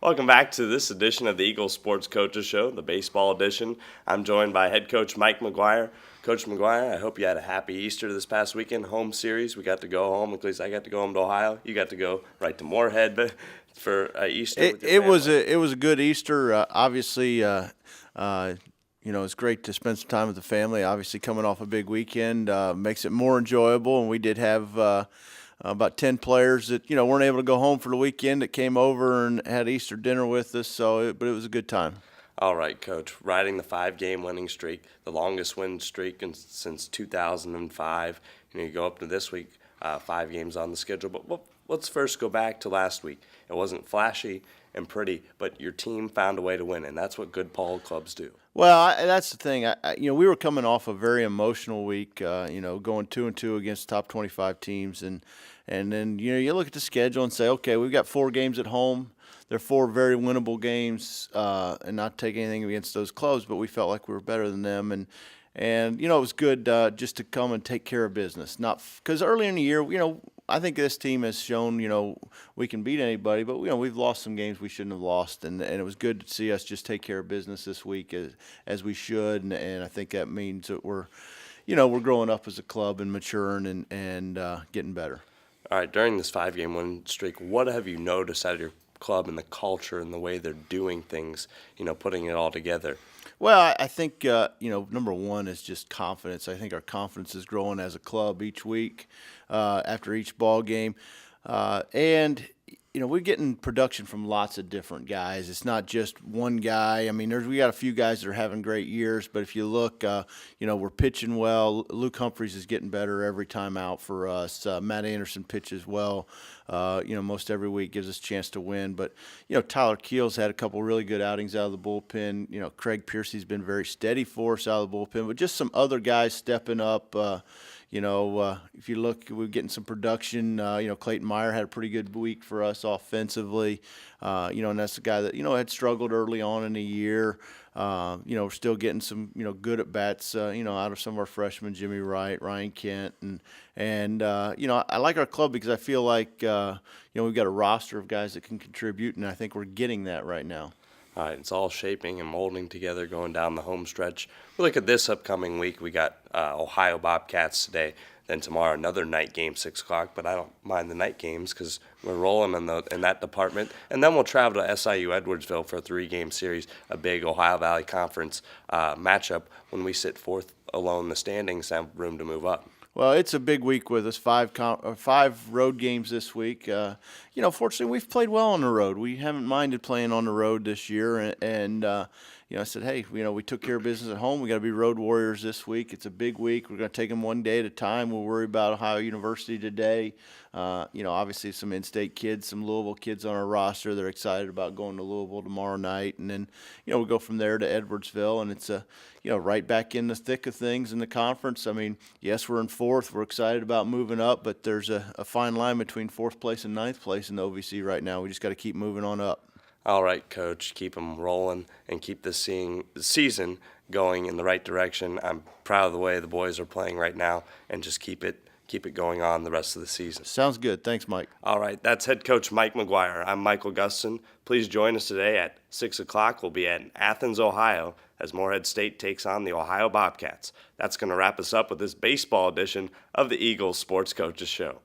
Welcome back to this edition of the Eagles Sports Coaches Show, the baseball edition. I'm joined by head coach Mike McGuire. Coach McGuire, I hope you had a happy Easter this past weekend. Home series, we got to go home. At least I got to go home to Ohio. You got to go right to Moorhead, but for Easter. It was a good Easter. Obviously, it's great to spend some time with the family. Obviously, coming off a big weekend makes it more enjoyable, and we did have about 10 players that weren't able to go home for the weekend that came over and had Easter dinner with us. But it was a good time. All right, Coach. Riding the 5-game winning streak, the longest win streak since 2005. You go up to this week, 5 games on the schedule. But let's first go back to last week. It wasn't flashy and pretty, but your team found a way to win, and that's what good ball clubs do. Well, that's the thing. We were coming off a very emotional week. Going 2-2 against top 25 teams, and then you look at the schedule and say, okay, we've got 4 games at home. They're 4 very winnable games, and not take anything against those clubs, but we felt like we were better than them, and it was good just to come and take care of business. Not because early in the year, I think this team has shown, we can beat anybody, but we've lost some games we shouldn't have lost, and it was good to see us just take care of business this week as we should, and I think that means that we're growing up as a club and maturing and getting better. All right, during this 5-game win streak, what have you noticed out of your club and the culture and the way they're doing things, putting it all together? Well, I think, number one is just confidence. I think our confidence is growing as a club each week after each ball game. And we're getting production from lots of different guys. It's not just one guy. I mean, we got a few guys that are having great years, but if you look, we're pitching well. Luke Humphreys is getting better every time out for us. Matt Anderson pitches well, most every week, gives us a chance to win. But, Tyler Keel's had a couple really good outings out of the bullpen. Craig Piercy's been very steady for us out of the bullpen, but just some other guys stepping up. If you look, we're getting some production. Clayton Meyer had a pretty good week for us offensively. And that's the guy that, had struggled early on in the year. We're still getting some, good at bats, out of some of our freshmen, Jimmy Wright, Ryan Kent. And I like our club because I feel like, we've got a roster of guys that can contribute, and I think we're getting that right now. All right, it's all shaping and molding together going down the home stretch. We look at this upcoming week. We got Ohio Bobcats today. Then tomorrow, another night game, 6 o'clock. But I don't mind the night games because we're rolling in that department. And then we'll travel to SIU Edwardsville for a 3-game series, a big Ohio Valley Conference matchup. When we sit 4th alone in the standings, have room to move up. Well, it's a big week with us. 5 road games this week. Fortunately, we've played well on the road. We haven't minded playing on the road this year. And I said, hey, we took care of business at home. We got to be road warriors this week. It's a big week. We're going to take them one day at a time. We'll worry about Ohio University today. Obviously some in-state kids, some Louisville kids on our roster. They're excited about going to Louisville tomorrow night. And then, we'll go from there to Edwardsville. And it's right back in the thick of things in the conference. I mean, yes, we're in 4th. We're excited about moving up, but there's a fine line between 4th place and 9th place in the OVC right now. We just got to keep moving on up. All right, Coach, keep them rolling and keep this season going in the right direction. I'm proud of the way the boys are playing right now, and just keep it going on the rest of the season. Sounds good. Thanks, Mike. All right, that's head coach Mike McGuire. I'm Michael Gustin. Please join us today at 6 o'clock. We'll be at Athens, Ohio, as Moorhead State takes on the Ohio Bobcats. That's going to wrap us up with this baseball edition of the Eagles Sports Coaches Show.